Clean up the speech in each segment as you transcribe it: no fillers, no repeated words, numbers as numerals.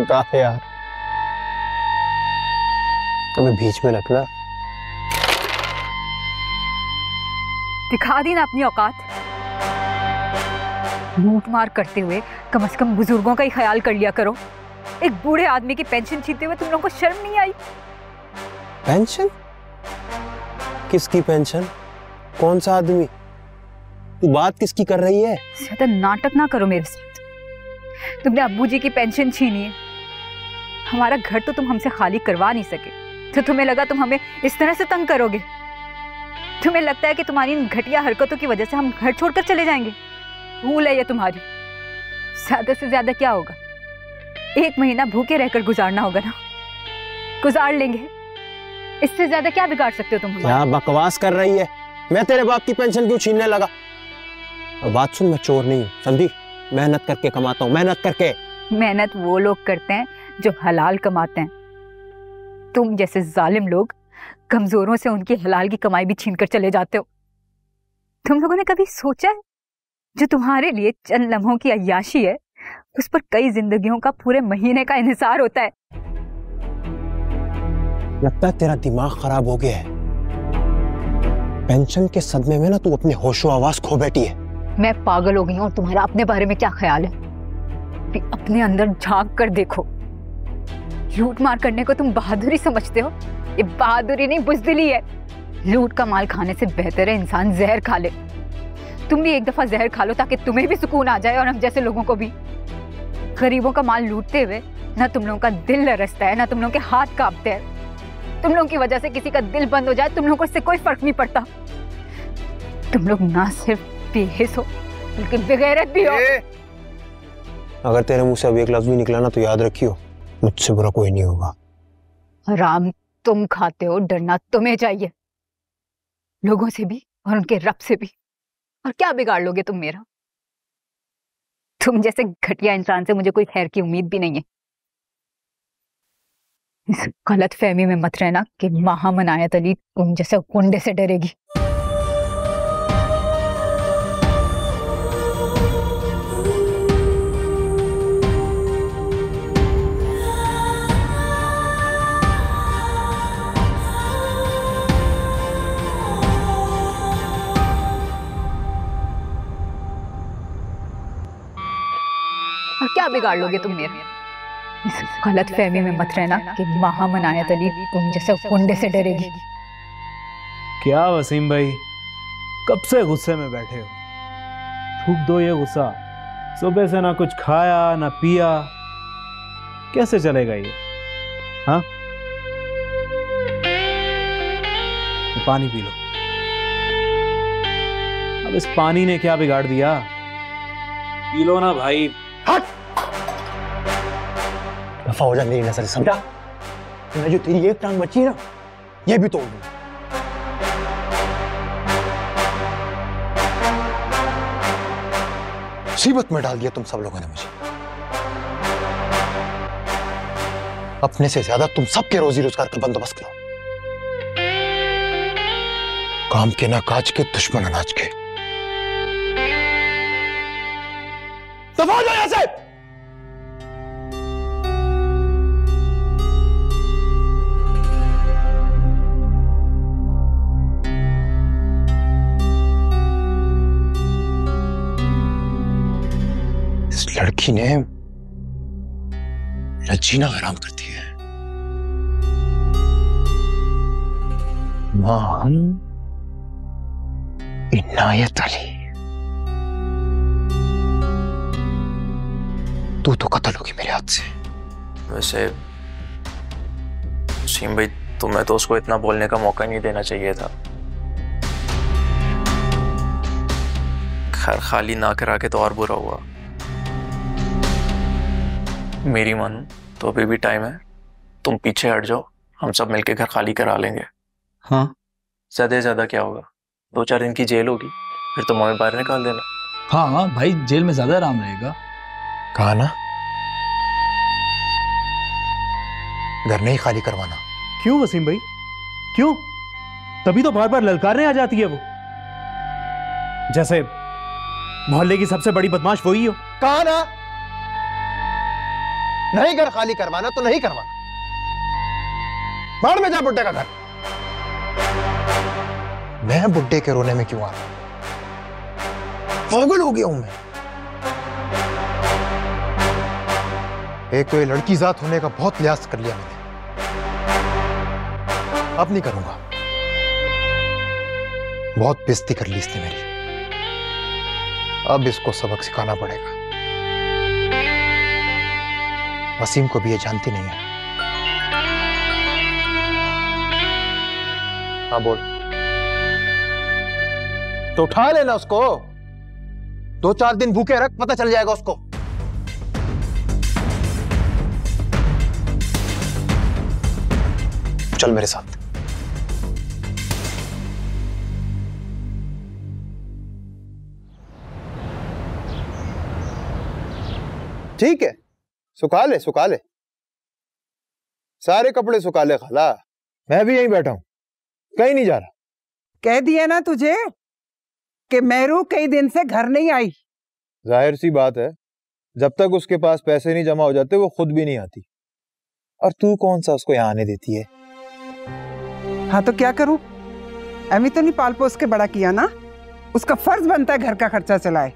औकात है यार, तुम्हें बीच में रखना। दिखा दी ना अपनी औकात। लूट मार करते हुए कम से कम बुजुर्गों का ही ख्याल कर लिया करो। एक बूढ़े आदमी की पेंशन छीनते हुए तुम लोगों को शर्म नहीं आई? पेंशन? किसकी पेंशन? कौन सा आदमी? तू बात किसकी कर रही है? ज्यादा नाटक ना करो मेरे साथ। तुमने अब्बू जी की पेंशन छीनी है। हमारा घर तो तुम हमसे खाली करवा नहीं सके, तो तुम्हें लगा तुम हमें इस तरह से तंग करोगे? तुम्हें लगता है कि तुम्हारी इन घटिया हरकतों की वजह से हम घर छोड़कर चले जाएंगे? भूल है ये तुम्हारी। ज्यादा से ज्यादा क्या होगा, 1 महीना भूखे रहकर गुजारना होगा ना, गुजार लेंगे। इससे ज्यादा क्या बिगाड़ सकते हो तुम? क्या बकवास कर रही है? मैं तेरे बाप की पेंशन क्यों छीनने लगा? और बात सुन, मैं चोर नहीं हूँ, समझी? मेहनत करके कमाता हूँ, मेहनत करके। मेहनत वो लोग करते हैं जो हलाल कमाते हैं। तुम जैसे जालिम लोग कमजोरों से उनकी हलाल की कमाई भी छीन कर चले जाते हो। तुम लोगों ने कभी सोचा है जो तुम्हारे लिए चंद लम्हों की अय्याशी है, उस पर कई जिंदगियों का पूरे महीने का इन्हिसार होता है। लगता है तेरा दिमाग खराब हो गया है। पेंशन के सदमे में ना तू अपने होशो आवाज खो बैठी है। मैं पागल हो गई हूँ और तुम्हारा अपने बारे में क्या ख्याल है? भी अपने अंदर झांक कर देखो। लूट मार करने को तुम बहादुरी समझते हो? ये बहादुरी नहीं, बुज़दिली है। लूट का माल खाने से बेहतर है इंसान जहर खा ले। तुम भी एक दफा जहर खा लो ताकि तुम्हें भी सुकून आ जाए और हम जैसे लोगों को भी। गरीबों का माल लूटते हुए ना तुम लोगों का दिल लरसता है, ना तुम लोगों के हाथ कांपते हैं। तुम लोगों की वजह से किसी का दिल बंद हो जाए, तुम लोगों को इससे कोई फर्क नहीं पड़ता। तुम लोग ना सिर्फ बेहिस हो बल्कि बेगैरत भी हो। अगर तेरे मुंह से अभी एक लफ्ज भी निकला ना तो याद रखियो, मुझसे बुरा कोई नहीं होगा। हराम तुम खाते हो, डरना तुम्हें चाहिए, लोगों से भी और उनके रब से भी। और क्या बिगाड़ लोगे तुम मेरा? तुम जैसे घटिया इंसान से मुझे कोई खैर की उम्मीद भी नहीं है। इस गलत फहमी में मत रहना कि महामन आयत अली तुम जैसे कुंडे से डरेगी। और क्या बिगाड़ लोगे तुम मेरा? इस गलत फहमी में मत रहना कि महामन आयत अली तुम जैसे कुंडे से डरेगी। क्या वसीम भाई, कब से गुस्से में बैठे हो? थूक दो ये गुस्सा। सुबह से ना कुछ खाया ना पिया, कैसे चलेगा ये? हाँ, पानी पी लो। अब इस पानी ने क्या बिगाड़ दिया? पी लो ना भाई। हट! दफा हो जा मेरी नजर से, समझा? मैं जो तेरी एक टांग बची है ना, ये भी तोड़ दूं। मुसीबत में डाल दिया तुम सब लोगों ने मुझे। अपने से ज्यादा तुम सबके रोजी रोजगार का बंदोबस्त करो। काम के ना काज के, दुश्मन अनाज के। दफा हो जाओ यहां से। इस लड़की ने मेरा जीना हराम कर दिया है। मान इनायत अली, तू तो कत्ल होगी मेरे हाथ से। वैसे वसीम भाई, तुम्हें तो उसको इतना बोलने का मौका नहीं देना चाहिए था। घर खाली ना करा के तो और बुरा हुआ। मेरी मानो तो अभी भी टाइम है, तुम पीछे हट जाओ, हम सब मिलके घर खाली करा लेंगे। हाँ, ज्यादा से ज्यादा क्या होगा, 2-4 दिन की जेल होगी, फिर तो हमें बाहर निकाल देना। हाँ हाँ भाई, जेल में ज्यादा आराम रहेगा। कहा ना, घर नहीं खाली करवाना। क्यों वसीम भाई, क्यों? तभी तो बार बार ललकारने आ जाती है वो, जैसे मोहल्ले की सबसे बड़ी बदमाश वही हो। कहा ना, नहीं घर खाली करवाना तो नहीं करवाना, बाढ़ में जा बुड्ढे का घर। मैं बुड्ढे के रोने में क्यों आ रहा हूं? पागल हो गया हूं मैं। एक तो ये लड़की जात होने का बहुत लिहाज कर लिया मैंने, अब नहीं करूंगा। बहुत बेइज्जती कर ली इसने मेरी, अब इसको सबक सिखाना पड़ेगा। वसीम को भी ये जानती नहीं है। हाँ बोल। तो उठा लेना उसको, 2-4 दिन भूखे रख, पता चल जाएगा उसको। चल मेरे साथ। ठीक है, सुखा ले सुखा ले, सारे कपड़े सुखा ले खाला। मैं भी यहीं बैठा हूं, कहीं नहीं जा रहा। कह दिया ना तुझे कि मेहरू कई दिन से घर नहीं आई। जाहिर सी बात है, जब तक उसके पास पैसे नहीं जमा हो जाते वो खुद भी नहीं आती। और तू कौन सा उसको यहाँ आने देती है? हाँ तो क्या करूं, अमी तो नहीं पाल पोस के बड़ा किया ना, उसका फर्ज बनता है घर का खर्चा चलाए।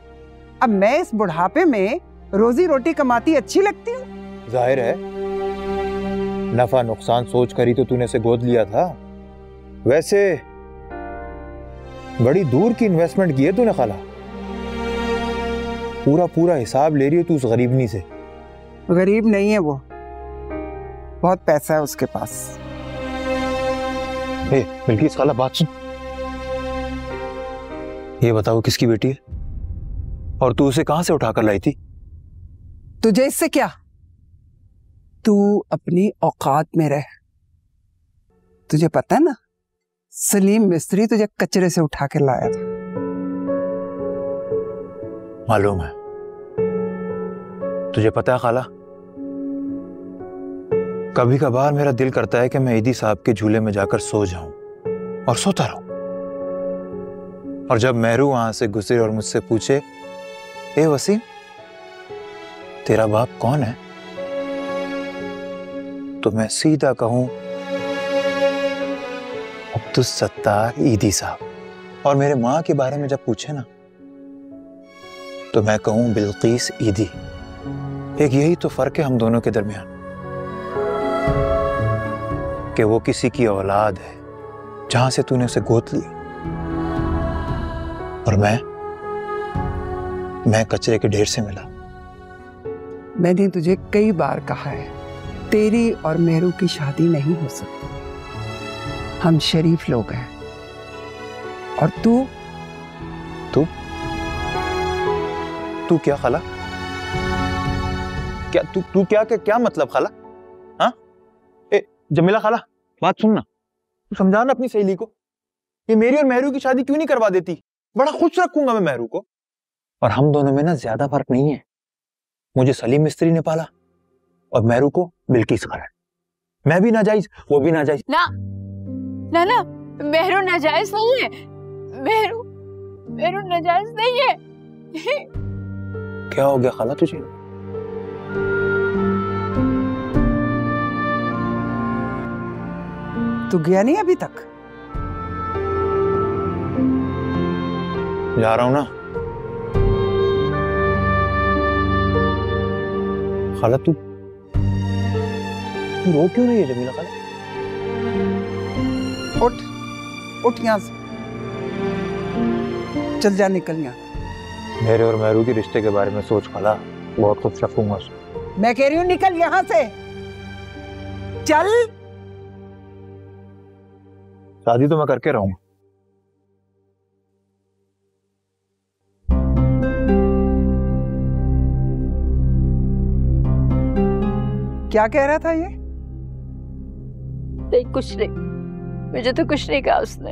अब मैं इस बुढ़ापे में रोजी रोटी कमाती अच्छी लगती हूँ? जाहिर है, नफा नुकसान सोच कर ही तो तूने इसे गोद लिया था। वैसे बड़ी दूर की इन्वेस्टमेंट की है तूने खाला, पूरा पूरा हिसाब ले रही है तू उस गरीबनी से। गरीब नहीं है वो, बहुत पैसा है उसके पास। बिल्किस खाला बात सुन, ये बताओ किसकी बेटी है और तू उसे कहां से उठाकर लाई थी? तुझे इससे क्या, तू अपनी औकात में रह। तुझे पता है ना, सलीम मिस्त्री तुझे कचरे से उठा के लाया था। मालूम है तुझे, पता है खाला, कभी कभार मेरा दिल करता है कि मैं ईदी साहब के झूले में जाकर सो जाऊं और सोता रहूं। और जब मेहरू वहां से गुजरे और मुझसे पूछे, ए वसीम तेरा बाप कौन है, तो मैं सीधा कहूं अब्दुल सत्तार ईदी साहब। और मेरे मां के बारे में जब पूछे ना, तो मैं कहूं बिल्किस ईदी। एक यही तो फर्क है हम दोनों के दरमियान, कि वो किसी की औलाद है जहां से तूने उसे गोद लिया, और मैं कचरे के ढेर से मिला। मैंने तुझे कई बार कहा है, तेरी और मेहरू की शादी नहीं हो सकती। हम शरीफ लोग हैं। और तू क्या खाला, क्या तू क्या मतलब खाला? हाँ जमीला खाला बात सुनना, तू समझाना अपनी सहेली को, ये मेरी और मेहरू की शादी क्यों नहीं करवा देती? बड़ा खुश रखूंगा मैं मेहरू को। और हम दोनों में ना ज्यादा फर्क नहीं है, मुझे सलीम मिस्त्री ने पाला और मेहरू को बिल्किस खाला। मैं भी नाजायज, वो भी नाजायज। ना ना ना, मेहरू नाजायज नहीं है, मेहरू नाजायज नहीं है। क्या हो गया खाला तुझे? तू गया नहीं अभी तक? जा रहा हूं ना खाला। तू रो क्यों नहीं है जमीला खाला? उठ यहां से, चल जा, निकल यहाँ। मेरे और मेहरू के रिश्ते के बारे में सोच खाला, बहुत खुश रखूंगा। मैं कह रही हूँ निकल यहाँ से, चल। शादी तो मैं करके रहूंगा। क्या कह रहा था ये? नहीं कुछ नहीं, मुझे तो कुछ नहीं कहा उसने।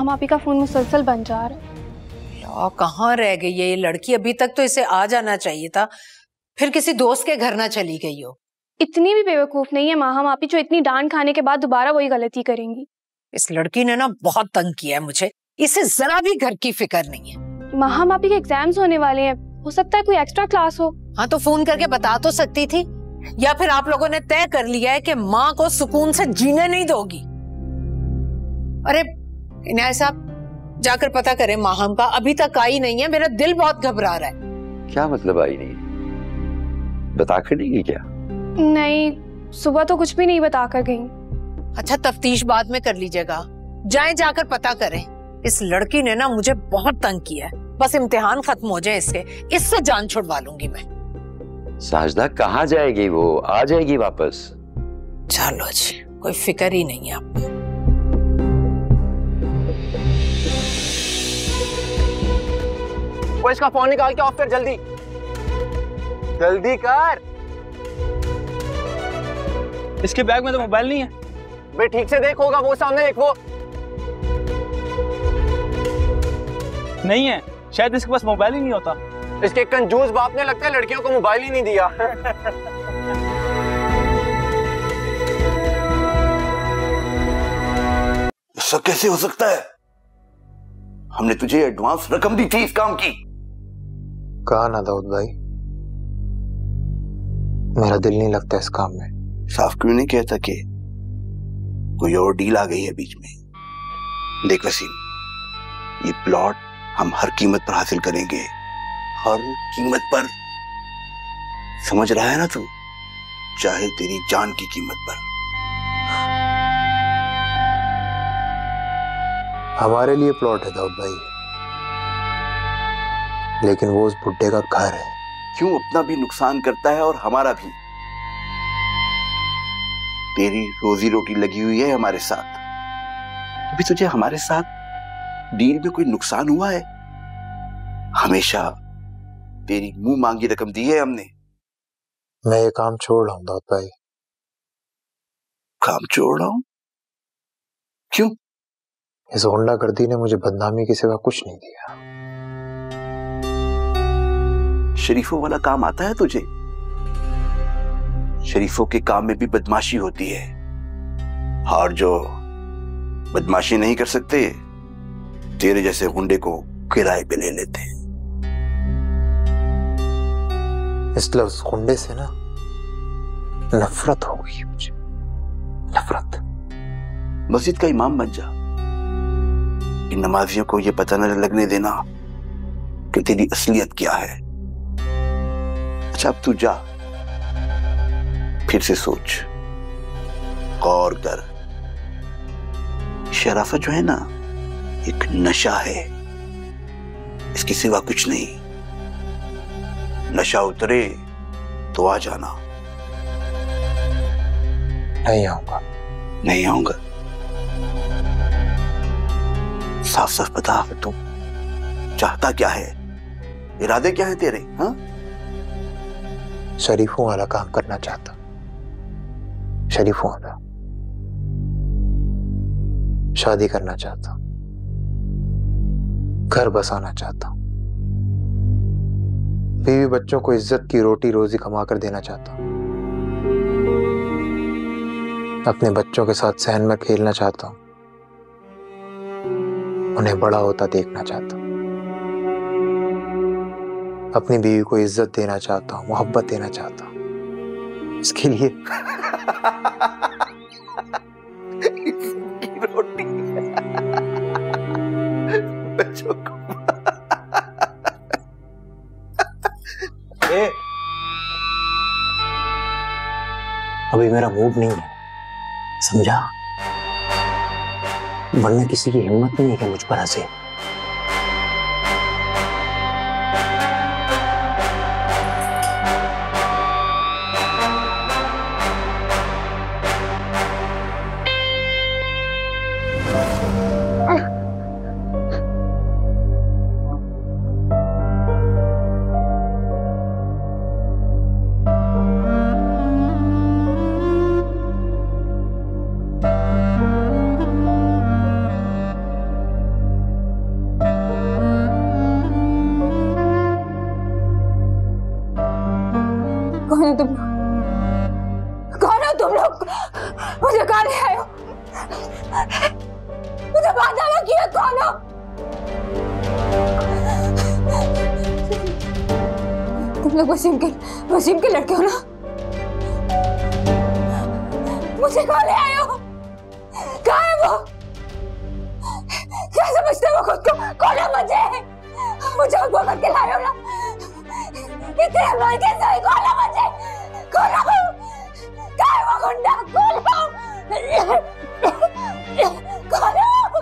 मापी का फोन मुसलसल बन जा रहा है। यार कहाँ रह गई है ये लड़की? अभी तक तो इसे आ जाना चाहिए था, फिर किसी दोस्त के घर ना चली गई हो। इतनी भी बेवकूफ नहीं है माहा मापी जो इतनी डांट खाने के बाद दोबारा वही गलती करेंगी। इस लड़की ने ना बहुत तंग किया है मुझे, इसे जरा भी घर की फिक्र नहीं है। माहा मापी के एग्जाम्स होने वाले हैं, हो सकता है कोई एक्स्ट्रा क्लास हो। हाँ तो फोन करके बता तो सकती थी, या फिर आप लोगों ने तय कर लिया है कि माँ को सुकून से जीने नहीं दोगी। अरे इनायत साहब जाकर पता करें माहम का, अभी तक आई नहीं है, मेरा दिल बहुत घबरा रहा है। क्या मतलब आई नहीं? बता कर नहीं गई क्या? नहीं, सुबह तो कुछ भी नहीं बता कर गई। अच्छा तफ्तीश बाद में कर लीजिएगा, जाएं जाकर पता करें। इस लड़की ने ना मुझे बहुत तंग किया है, बस इम्तिहान खत्म हो जाए इससे जान छुड़वा लूंगी मैं। साजदा कहाँ जाएगी वो? आ जाएगी वापस। चलो जी, कोई फिक्र ही नहीं है आपको। वो इसका फोन निकाल के ऑफ कर, जल्दी जल्दी कर। इसके बैग में तो मोबाइल नहीं है। बे ठीक से देख, होगा वो सामने देख, वो नहीं है, शायद इसके पास मोबाइल ही नहीं होता। इसके कंजूस बाप ने लगता है लड़कियों को मोबाइल ही नहीं दिया। ऐसा कैसे हो सकता है? हमने तुझे एडवांस रकम दी थी इस काम की। कहा ना दाऊद भाई, मेरा दिल नहीं लगता इस काम में। साफ क्यों नहीं कहता कि कोई और डील आ गई है बीच में? देख वसीम, ये प्लॉट हम हर कीमत पर हासिल करेंगे, हर कीमत पर। समझ रहा है ना तू? चाहे तेरी जान की कीमत पर। हमारे लिए प्लॉट है दाऊद भाई, लेकिन वो उस बुड्ढे का घर है। क्यों अपना भी नुकसान करता है और हमारा भी? तेरी रोजी रोटी लगी हुई है हमारे साथ। अभी तुझे हमारे साथ डील में कोई नुकसान हुआ है? हमेशा तेरी मुंह मांगी रकम दी है हमने। मैं ये काम छोड़ रहा हूं दाऊद भाई। काम छोड़ रहा हूं? क्यों? इस गुंडागर्दी ने मुझे बदनामी के सिवा कुछ नहीं दिया। शरीफों वाला काम आता है तुझे? शरीफों के काम में भी बदमाशी होती है, और जो बदमाशी नहीं कर सकते तेरे जैसे गुंडे को किराए पे ले लेते हैं। इस लफ्ज गुंडे से ना नफरत हो गई मुझे, नफरत। मस्जिद का इमाम बन जा, इन नमाजियों को ये पता न लगने देना कि तेरी असलियत क्या है। अच्छा अब तू जा, फिर से सोच, गौर कर। शराफत जो है ना, एक नशा है, इसके सिवा कुछ नहीं। नशा उतरे तो आ जाना। नहीं आऊंगा। नहीं आऊंगा? साफ साफ बता, तू चाहता क्या है? इरादे क्या है तेरे? हाँ, शरीफों वाला काम करना चाहता, शरीफों वाला। शादी करना चाहता, घर बसाना चाहता, बीवी बच्चों को इज्जत की रोटी रोजी कमा कर देना चाहता, अपने बच्चों के साथ सहन में खेलना चाहता हूं, उन्हें बड़ा होता देखना चाहता हूं, अपनी बीवी को इज्जत देना चाहता हूं, मोहब्बत देना चाहता हूं। इसके लिए रोटी बच्चों को अभी मेरा मूड नहीं है, समझा? वरना किसी की हिम्मत नहीं है कि मुझ पर हंसे। कौन हो तुम? कौन हो तुम लोग? मुझे कहाँ ले आए हो? मुझे बाधा किया, कौन हो? तुम लोग वसीम के लड़के हो ना? मुझे कहाँ ले आए हो? कहाँ है वो? क्या समझते हो खुद को? कौन है मुझे अगवा करके लाए हो ना? इतने लड़के से कौन है मुझे? कौन हो? कहाँ है वो गुंडा? कौन हो? कौन हो?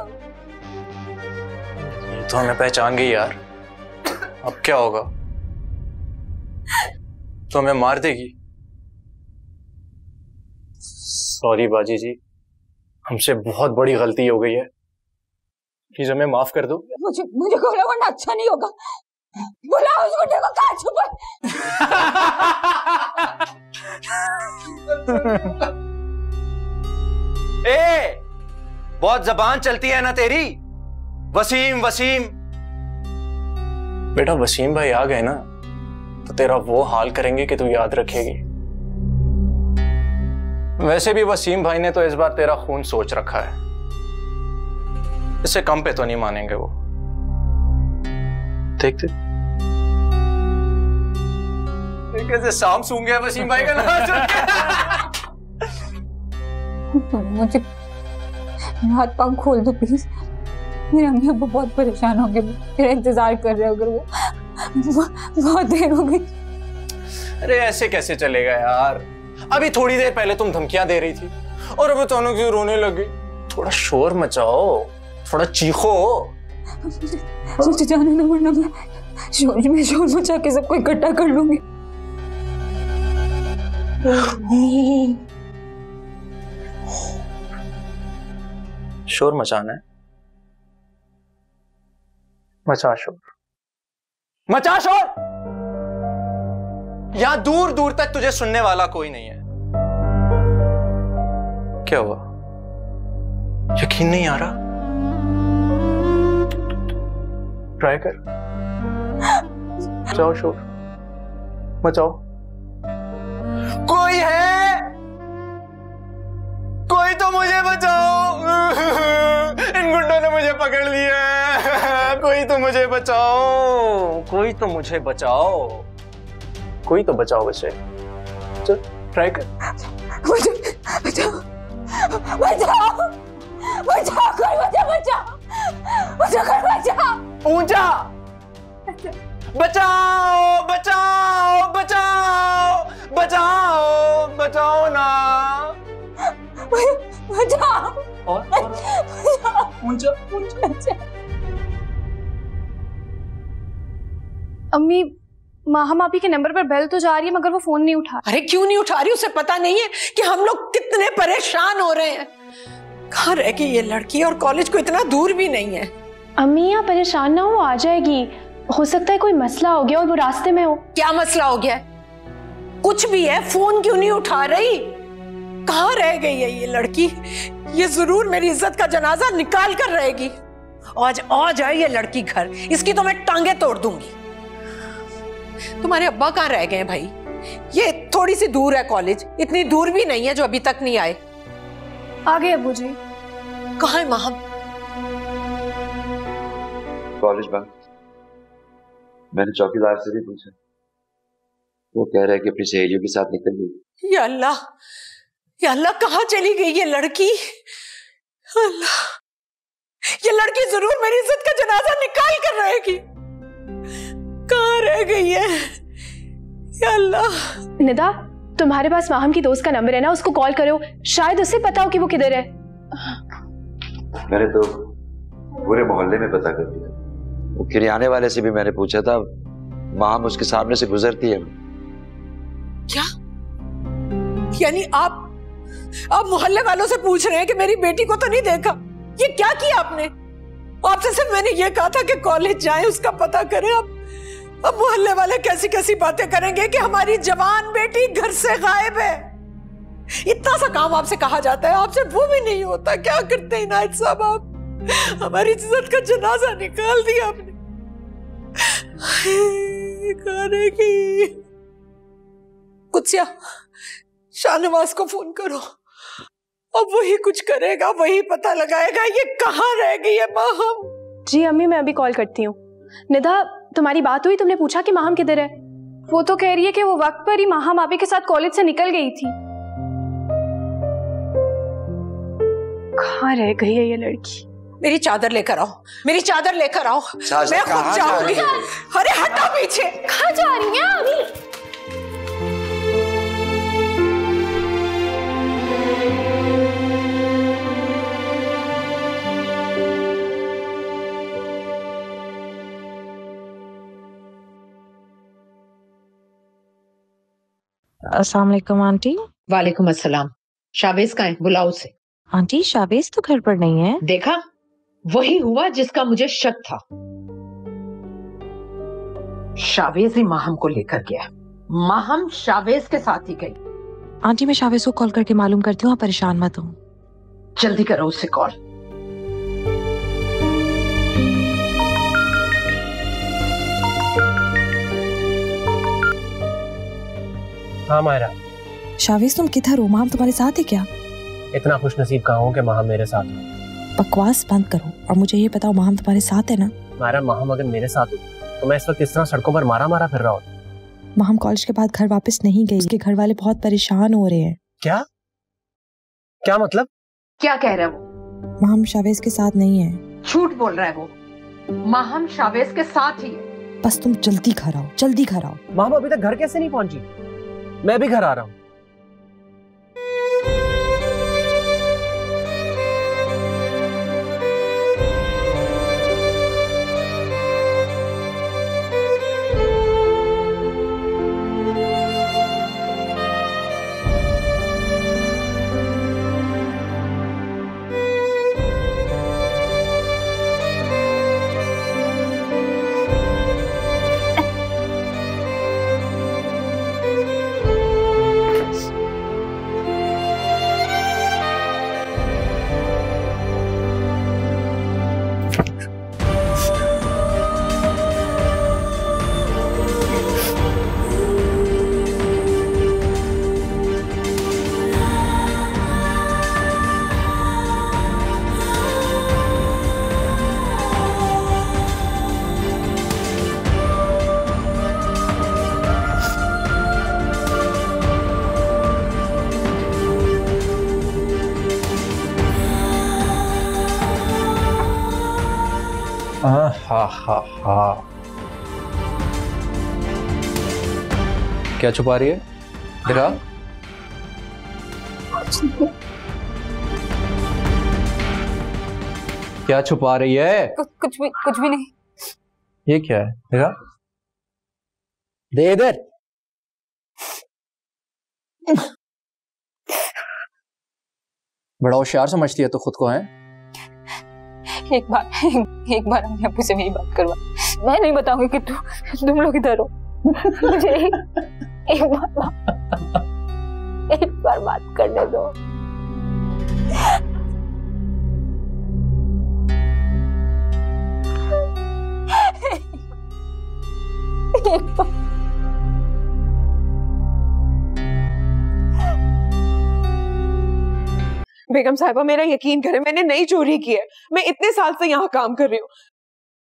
तो हमें पहचान गई यार, अब क्या होगा? तो हमें मार देगी? सॉरी बाजी जी, हमसे बहुत बड़ी गलती हो गई है, प्लीज हमें माफ कर दो। मुझे गोला वरना अच्छा नहीं होगा। बुलाओ उस गुंडे को, कहाँ छुपा? ए, बहुत जबान चलती है ना तेरी। वसीम वसीम। बेटा वसीम भाई आ गए ना तो तेरा वो हाल करेंगे कि तू याद रखेगी। वैसे भी वसीम भाई ने तो इस बार तेरा खून सोच रखा है, इससे कम पे तो नहीं मानेंगे वो। देखते कैसे शाम सूंघ गया वसीम भाई का नाम सुन के। मुझे हाथ पांव खोल दो प्लीज, मेरे अम्मी अब्बा बहुत परेशान होंगे, मेरा इंतजार कर रहे होंगे। वो बहुत देर हो गई। अरे ऐसे कैसे चलेगा यार, अभी थोड़ी देर पहले तुम धमकियां दे रही थी और अब अचानक से रोने लग गई। थोड़ा शोर मचाओ, थोड़ा चीखो। मुझे जाने ना, वरना मैं शोर मचा के सबको इकट्ठा कर लूंगी। शोर मचाना है? मचा शोर, मचा शोर। यहां दूर दूर तक तुझे सुनने वाला कोई नहीं है। क्या हुआ, यकीन नहीं आ रहा? ट्राई कर, मचाओ शोर, मचाओ। कोई है? कोई तो मुझे बचाओ, इन गुंडों ने मुझे पकड़ लिया। कोई तो मुझे बचाओ, कोई तो मुझे बचाओ, कोई तो बचाओ बच्चे। चल ट्राई कर। मुझे बचाओ, बचाओ, बचाओ, कोई मुझे बचाओ, मुझे कोई बचाओ। ऊंचा बचाओ, बचाओ, बचाओ, बचाओ, बचाओ ना। बचाओ और ऊंचा ऊंचा। अम्मी, माहम आपी के नंबर पर बेल तो जा रही है मगर वो फोन नहीं उठा। अरे क्यों नहीं उठा रही? उसे पता नहीं है कि हम लोग कितने परेशान हो रहे हैं। कहाँ रह गई ये लड़की, और कॉलेज को इतना दूर भी नहीं है। अम्मी आप परेशान ना हो, वो आ जाएगी। हो सकता है कोई मसला हो गया और वो रास्ते में हो। क्या मसला हो गया? कुछ भी है, फोन क्यों नहीं उठा रही? कहाँ रह गई है ये लड़की? ये जरूर मेरी इज्जत का जनाजा निकाल कर रहेगी। आज आ जाए ये लड़की घर, इसकी तो मैं टांगे तोड़ दूंगी। तुम्हारे अब्बा कहाँ रह गए हैं भाई? ये थोड़ी सी दूर है कॉलेज, इतनी दूर भी नहीं है जो अभी तक नहीं आए। आ गए अब्बू जी। कहाँ है माहम? कॉलेज बंद। मैंने चौकीदार से भी पूछा, वो कह रहा है कि अपनी सहेलियों के साथ निकल गई। या अल्लाह, या अल्लाह, कहाँ चली गई ये लड़की? अल्लाह, ये लड़की जरूर मेरी इज्जत का जनाजा निकाल कर रहेगी। कहाँ रह गई है? या अल्लाह। निदा, तुम्हारे पास माहम की दोस्त का नंबर है ना, उसको कॉल करो, शायद उससे पता हो कि वो किधर है। मैंने तो पूरे मोहल्ले में पता कर दिया। वो किराने वाले से भी मैंने पूछा था, माम उसके सामने से गुजरती है। क्या? यानी आप मोहल्ले वालों से पूछ रहे हैं कि मेरी बेटी को तो नहीं देखा? ये क्या किया आपने? आपसे सिर्फ मैंने ये कहा था कि कॉलेज जाएं, उसका पता करें। अब मोहल्ले वाले कैसी कैसी बातें करेंगे कि हमारी जवान बेटी घर से गायब है। इतना सा काम आपसे कहा जाता है, आपसे वो भी नहीं होता। क्या करते हैं इनायत साहब, आप हमारी इज्जत का जनाजा निकाल दिया आपने। कुत्सिया, शाहनवाज को फोन करो, अब वही कुछ करेगा, वही पता लगाएगा ये कहाँ रह गई है माहम। जी अम्मी, मैं अभी कॉल करती हूँ। निधा, तुम्हारी बात हुई? तुमने पूछा कि माहम किधर है? वो तो कह रही है कि वो वक्त पर ही माहम आपी के साथ कॉलेज से निकल गई थी। कहाँ रह गई है ये लड़की? मेरी चादर लेकर आओ, मेरी चादर लेकर आओ, मैं खुद जाऊंगी। अरे हटो पीछे। कहाँ जा रही हैं अभी? अस्सलाम वालेकुम आंटी। वालेकुम अस्सलाम। शाबेज कहाँ है? बुलाओ उसे। आंटी शाबेज तो घर पर नहीं है। देखा, वही हुआ जिसका मुझे शक था। शावेज ही माहम को लेकर गया। माहम शावेज के साथ ही गई। आंटी मैं शावेज को कॉल करके मालूम करती हूँ, आप परेशान मत हो। जल्दी करो उससे कॉल। हाँ मायरा। शावेज तुम किधर हो? माहम तुम्हारे साथ है क्या? इतना खुशनसीब कहाँ हूँ कि माहम मेरे साथ हो। बकवास बंद करो और मुझे ये बताओ, माहम तुम्हारे साथ है ना? मायरा, माहम अगर मेरे साथ हो तो मैं इस वक्त इस तरह सड़कों पर मारा मारा फिर रहा हूँ। माहम कॉलेज के बाद घर वापस नहीं गई, उसके घर वाले बहुत परेशान हो रहे हैं। क्या क्या मतलब? क्या कह रहा है वो? माहम शावेज के साथ नहीं है। झूठ बोल रहा है वो। माहम शावेज के साथ ही है। बस तुम जल्दी घर आओ, जल्दी घर आओ। माहम अभी तक घर कैसे नहीं पहुंची? मैं भी घर आ रहा हूँ। क्या छुपा रही है? दिखा। क्या छुपा रही है? कुछ भी नहीं। ये क्या है? दिखा। दे इधर। बड़ा होशियार समझती है तो खुद को है। एक बार हमने अब्बू से मेरी बात करवा। मैं नहीं बताऊंगी कि तुम लोग इधर हो। मुझे एक बार बात करने दो। बेगम साहिबा, मेरा यकीन करें, मैंने नहीं चोरी की है। मैं इतने साल से यहाँ काम कर रही हूँ।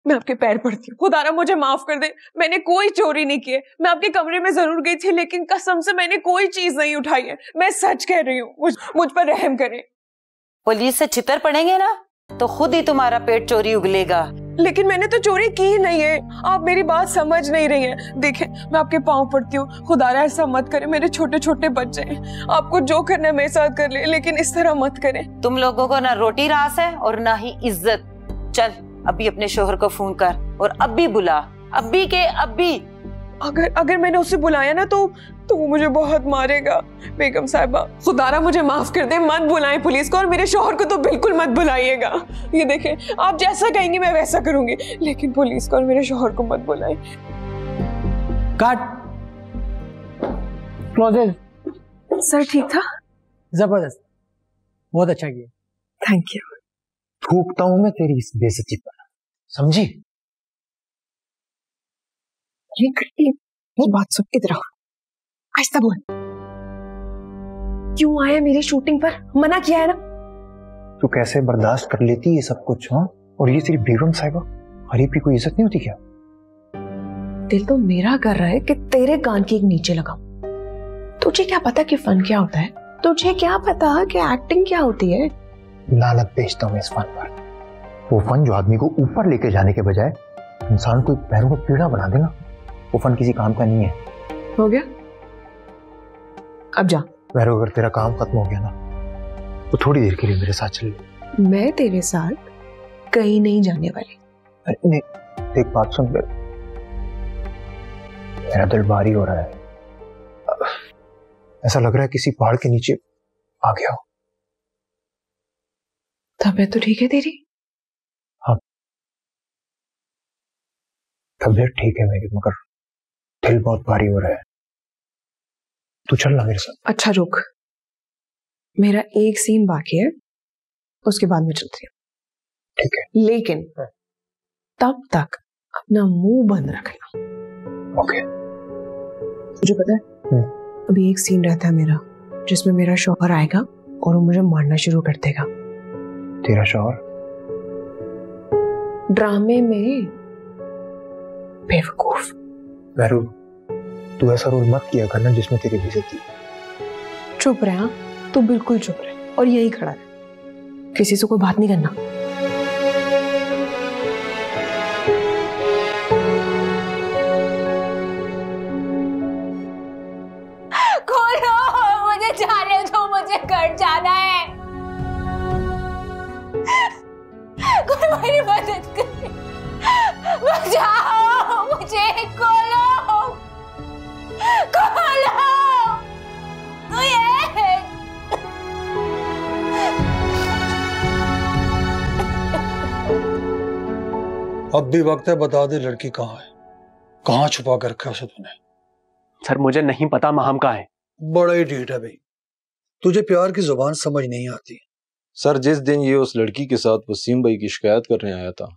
मैं आपके पैर पड़ती हूँ, खुदारा मुझे माफ कर दे। मैंने कोई चोरी नहीं की है। मैं आपके कमरे में जरूर गई थी, लेकिन कसम से मैंने कोई चीज नहीं उठाई है। मैं सच कह रही हूँ, मुझ पर रहम करें। पुलिस से छितर पड़ेंगे ना तो खुद ही तुम्हारा पेट चोरी उगलेगा। लेकिन मैंने तो चोरी की नहीं है। आप मेरी बात समझ नहीं रही हैं। देखें, मैं आपके पाँव पड़ती हूँ, खुदारा ऐसा मत करें। मेरे छोटे छोटे बच्चे हैं। आपको जो करना है मेरे साथ कर ले, लेकिन इस तरह मत करें। तुम लोगों को ना रोटी रास है और ना ही इज्जत। चल अभी अपने शोहर को फोन कर और अभी बुला, अभी के अभी। अगर मैंने उसे बुलाया ना तो वो मुझे बहुत मारेगा। बेगम साहिबा, खुदारा मुझे माफ कर दे। मत बुलाएं पुलिस को, और मेरे शौहर को तो बिल्कुल मत बुलाइएगा। ये देखें, आप जैसा कहेंगी मैं वैसा करूंगी, लेकिन पुलिस को और मेरे शौहर को मत बुलाएं। काट। क्लोजेस। सर ठीक था? जबरदस्त, बहुत अच्छा किया। Thank you. थूकता हूं मैं तेरी इस बेइज्जती पर, समझी? ये बात सुन, इधर आओ, आहिस्ता बोल। क्यों आया मेरी शूटिंग पर? मना किया है ना। तू कैसे बर्दाश्त कर लेती है सब कुछ? हाँ, और ये तेरी बेगम साहिबा, गरीब की कोई इज्जत नहीं होती क्या? दिल तो मेरा कर रहा है कि तेरे कान की एक नीचे लगाऊं। तुझे क्या पता कि फन क्या होता है? तुझे क्या पता कि एक्टिंग क्या होती है? लानत भेजता हूँ मैं इस फन पर। वो फन जो आदमी को ऊपर लेके जाने के बजाय इंसान को पैरों को पीड़ा बना देना, वो फन किसी काम का नहीं है। हो गया, अब जा। वैरो, अगर तेरा काम खत्म हो गया ना तो थोड़ी देर के लिए मेरे साथ चल। मैं तेरे साथ कहीं नहीं जाने वाली। नहीं, एक बात सुन, मेरा दिल भारी हो रहा है। ऐसा लग रहा है किसी पहाड़ के नीचे आ गया हो। तबीयत तो ठीक है तेरी? हाँ, तबीयत ठीक है मेरी, मगर दिल बहुत भारी हो रहा है। तू चल ना मेरे साथ। अच्छा रुक, मेरा एक सीन बाकी है, उसके बाद में चलती हूँ। ठीक है, लेकिन तब तक अपना मुंह बंद रखना। ओके। तुझे पता है अभी एक सीन रहता है मेरा जिसमें मेरा शौहर आएगा और वो मुझे मारना शुरू कर देगा। तेरा शौहर? ड्रामे में बेवकूफ। वैरू, तू ऐसा रोल मत किया करना जिसमें तेरी बेइज्जती। चुप रहे। हाँ, तू बिल्कुल चुप रहे और यही खड़ा रहे, किसी से कोई बात नहीं करना। खोलो, मुझे जाने दो, मुझे घर जाना है। कोई मेरी मदद करे, बचाओ मुझे, खोलो खोलो। अब भी वक्त है, बता दे लड़की कहाँ है, कहाँ छुपा कर रखा उसे तूने? सर मुझे नहीं पता माहम कहाँ है। बड़ा ही ढीठ है भाई, तुझे प्यार की जुबान समझ नहीं आती। सर जिस दिन ये उस लड़की के साथ वसीम भाई की शिकायत करने आया था,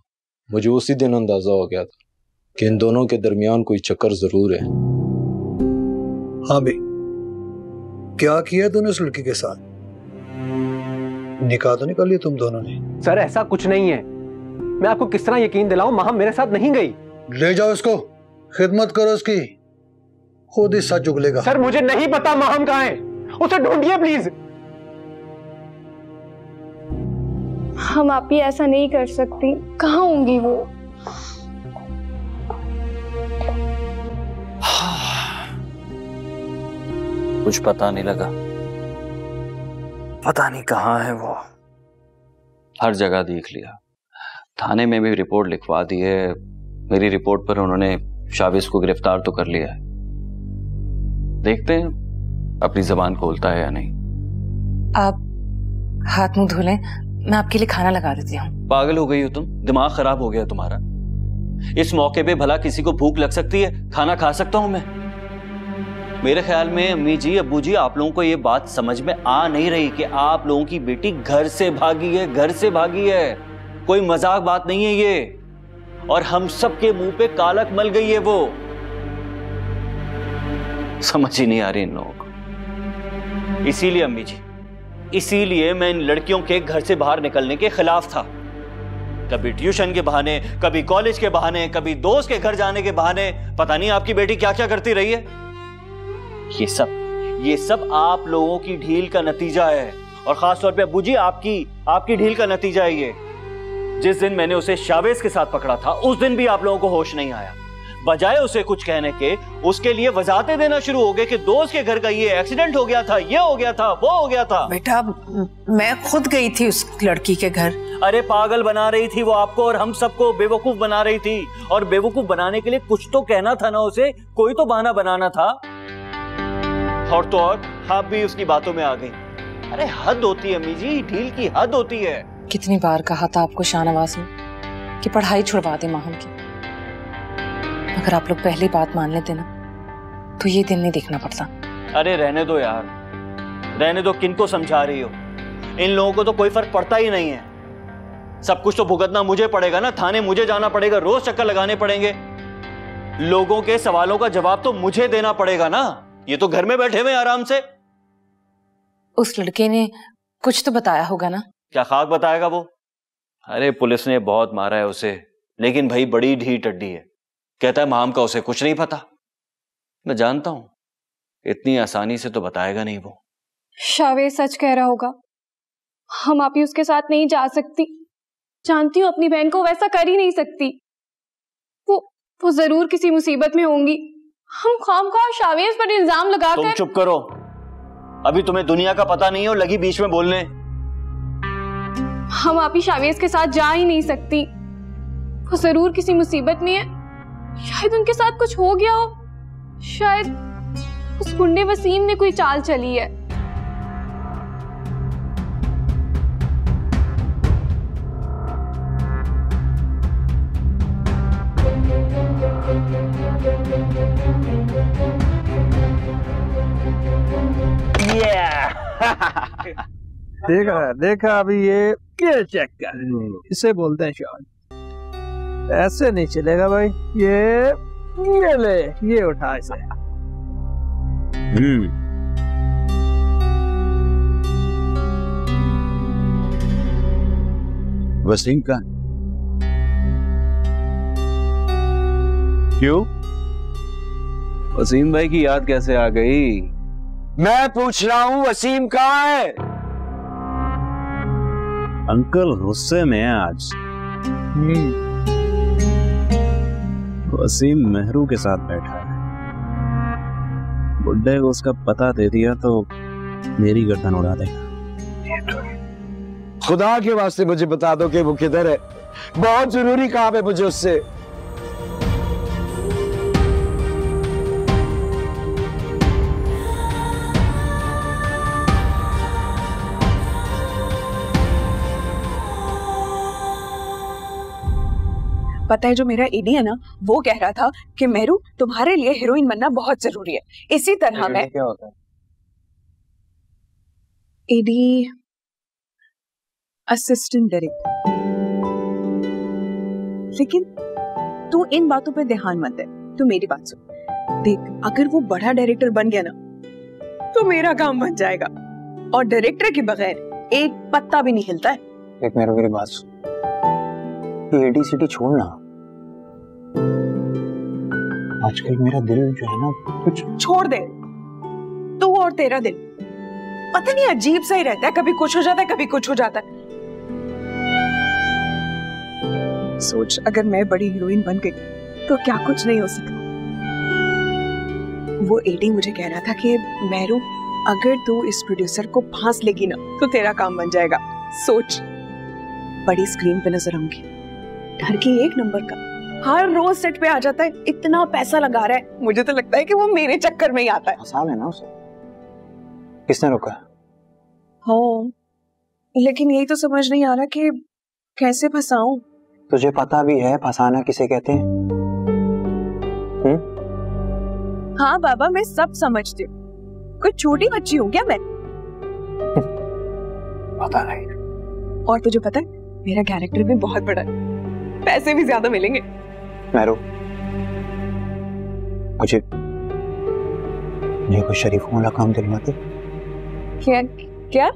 मुझे उसी दिन अंदाजा हो गया था कि इन दोनों के दरमियान कोई चक्कर जरूर है। हाँ भाई, क्या किया तूने उस लड़की के साथ? निकाह तो निकाल लिया तुम दोनों ने? सर ऐसा कुछ नहीं है, मैं आपको किस तरह यकीन दिलाऊं, माहम मेरे साथ नहीं गई। ले जाओ इसको, खिदमत करो उसकी, खुद ही सच उगलेगा। सर मुझे नहीं पता माहम कहाँ है, उसे ढूंढिए प्लीज। हम आप ही ऐसा नहीं कर सकती, कहाँ होंगी वो? कुछ पता नहीं लगा, पता नहीं कहाँ है वो। हर जगह देख लिया, थाने में भी रिपोर्ट लिखवा दी है। मेरी रिपोर्ट पर उन्होंने शाविज को गिरफ्तार तो कर लिया है, देखते हैं अपनी जबान खोलता है या नहीं। आप हाथ मुंह धो लें, मैं आपके लिए खाना लगा देती हूँ। पागल हो गई हो तुम? दिमाग खराब हो गया तुम्हारा? इस मौके पे भला किसी को भूख लग सकती है? खाना खा सकता हूं मैं? मेरे ख्याल में अम्मी जी, अब्बू जी, आप लोगों को ये बात समझ में आ नहीं रही कि आप लोगों की बेटी घर से भागी है, घर से भागी है। कोई मजाक बात नहीं है ये, और हम सब के मुंह पे कालक मल गई है वो। समझ ही नहीं आ रही इन लोगों को। इसीलिए अम्मी जी, इसीलिए मैं इन लड़कियों के घर से बाहर निकलने के खिलाफ था। कभी ट्यूशन के बहाने, कभी कॉलेज के बहाने, कभी दोस्त के घर जाने के बहाने, पता नहीं आपकी बेटी क्या क्या करती रही है। ये सब आप लोगों की ढील का नतीजा है, और खास तौर पे अब्बू जी आपकी ढील का नतीजा है ये। जिस दिन मैंने उसे शावेज के साथ पकड़ा था, उस दिन भी आप लोगों को होश नहीं आया। बजाय उसे कुछ कहने के, उसके लिए वजाहतें देना शुरू हो गए कि दोस्त के घर का ये एक्सीडेंट हो गया था, ये हो गया था, वो हो गया था। बेटा मैं खुद गई थी उस लड़की के घर। अरे पागल बना रही थी वो आपको और हम सबको, बेवकूफ बना रही थी। और बेवकूफ बनाने के लिए कुछ तो कहना था ना उसे, कोई तो बहाना बनाना था। और तो और आप भी उसकी बातों में आ गई। अरे हद होती है अम्मी जी, ढील की हद होती है। कितनी बार कहा था आपको शाहनवाज ने कि पढ़ाई छुड़वा दे माहम की। अगर आप लोग पहली बात मान लेते ना तो ये दिन नहीं देखना पड़ता। अरे रहने दो यार, रहने दो। किनको समझा रही हो? इन लोगों को तो कोई फर्क पड़ता ही नहीं है। सब कुछ तो भुगतना मुझे पड़ेगा ना, थाने मुझे जाना पड़ेगा, रोज चक्कर लगाने पड़ेंगे, लोगों के सवालों का जवाब तो मुझे देना पड़ेगा ना। ये तो घर में बैठे हुए आराम से। उस लड़के ने कुछ तो बताया होगा ना? क्या खाक बताएगा वो? अरे पुलिस ने बहुत मारा है उसे, लेकिन भाई बड़ी ढीठ हड्डी है। कहता है माम का उसे कुछ नहीं पता। मैं जानता हूं इतनी आसानी से तो बताएगा नहीं वो। शावेद सच कह रहा होगा। हम आप ही उसके साथ नहीं जा सकती। जानती हूँ अपनी बहन को वैसा कर ही नहीं सकती। वो जरूर किसी मुसीबत में होंगी। हम खामखा शावेद पर इल्जाम लगाकर। तुम चुप करो, अभी तुम्हें दुनिया का पता नहीं है और लगी बीच में बोलने। हम आप ही शावेद के साथ जा ही नहीं सकती। वो जरूर किसी मुसीबत में है। शायद उनके साथ कुछ हो गया हो। शायद उस गुंडे वसीम ने कोई चाल चली है। देखा अभी ये चेक कर, इसे बोलते हैं शॉट। ऐसे नहीं चलेगा भाई। ये ले, ये उठा इसे। वसीम का क्यों? वसीम भाई की याद कैसे आ गई? मैं पूछ रहा हूँ वसीम कहाँ है? अंकल गुस्से में है आज। वसीम मेहरू के साथ बैठा है। बुड्ढे को उसका पता दे दिया तो मेरी गर्दन उड़ा देगा। खुदा के वास्ते मुझे बता दो कि वो किधर है। बहुत जरूरी काम है मुझे उससे। पता है जो मेरा एडी है ना, वो कह रहा था कि मेहरू तुम्हारे लिए हीरोइन बनना बहुत जरूरी है। इसी तरह मैं क्या होता है? AD assistant director. लेकिन तू इन बातों पे ध्यान मत दे, तू मेरी बात सुन। देख, अगर वो बड़ा डायरेक्टर बन गया ना तो मेरा काम बन जाएगा, और डायरेक्टर के बगैर एक पत्ता भी नहीं हिलता है। देख मेरी बात सुन, ये एडी सिटी छोड़ना। आजकल मेरा दिल जो है ना कुछ छोड़ दे। तू और तेरा दिल पता नहीं अजीब सा ही रहता है, कभी कुछ हो जाता है कभी कुछ हो जाता है। सोच, अगर मैं बड़ी हीरोइन बन गई तो क्या कुछ नहीं हो सकता। वो एडी मुझे कह रहा था कि मेहरू, अगर तू इस प्रोड्यूसर को फांस लेगी ना तो तेरा काम बन जाएगा। सोच, बड़ी स्क्रीन पे नजर आऊंगी, घर की एक नंबर का, हर रोज सेट पे आ जाता है, इतना पैसा लगा रहा है। मुझे तो लगता है कि वो मेरे चक्कर में ही आता है। आसान है ना उसे, किसने रोका? हाँ, लेकिन यही तो समझ नहीं आ रहा कि कैसे फंसाऊं। तुझे पता भी है फंसाना किसे कहते हैं? हाँ बाबा, मैं सब समझती हूँ। कोई छोटी बच्ची हूँ क्या मैं? पता नहीं। और तुझे पता है मेरा कैरेक्टर भी बहुत बड़ा है, पैसे भी ज्यादा मिलेंगे। मेहरू, मुझे कोई शरीफों वाला काम दिलवाती। क्या क्या?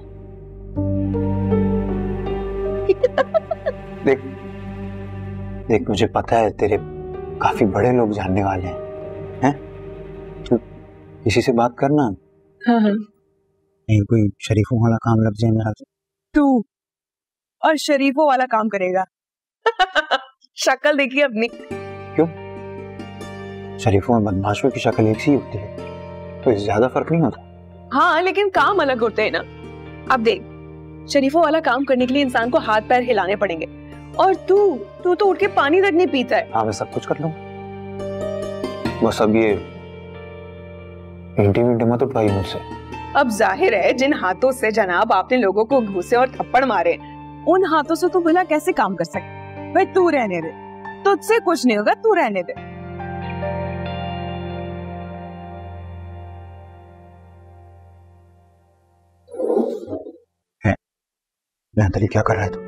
देख मुझे पता है तेरे काफी बड़े लोग जानने वाले हैं, तू किसी से बात करना। हाँ। नहीं कोई शरीफों वाला काम लग जाए मेरा। तू और शरीफों वाला काम करेगा? शक्ल देखी अपनी। क्यों? शरीफों और बदमाशों की शक्ल एक सी होती है, तो इससे ज्यादा फर्क नहीं होता। हाँ, लेकिन काम अलग होते हैं ना। अब देख, शरीफों वाला काम करने के लिए इंसान को हाथ पैर हिलाने पड़ेंगे, और तू तो उठ के पानी तक नहीं पीता है। हाँ, मैं सब कुछ कर लूँ, बस अब ये इंटी मत उठ पाई मुझसे। अब जाहिर है जिन हाथों से जनाब आपने लोगों को घूसे और थप्पड़ मारे, उन हाथों से तो भला कैसे काम कर सकते। भाई तू रहने दे, तुझसे कुछ नहीं होगा, तू रहने दे। है क्या कर रहा है तू?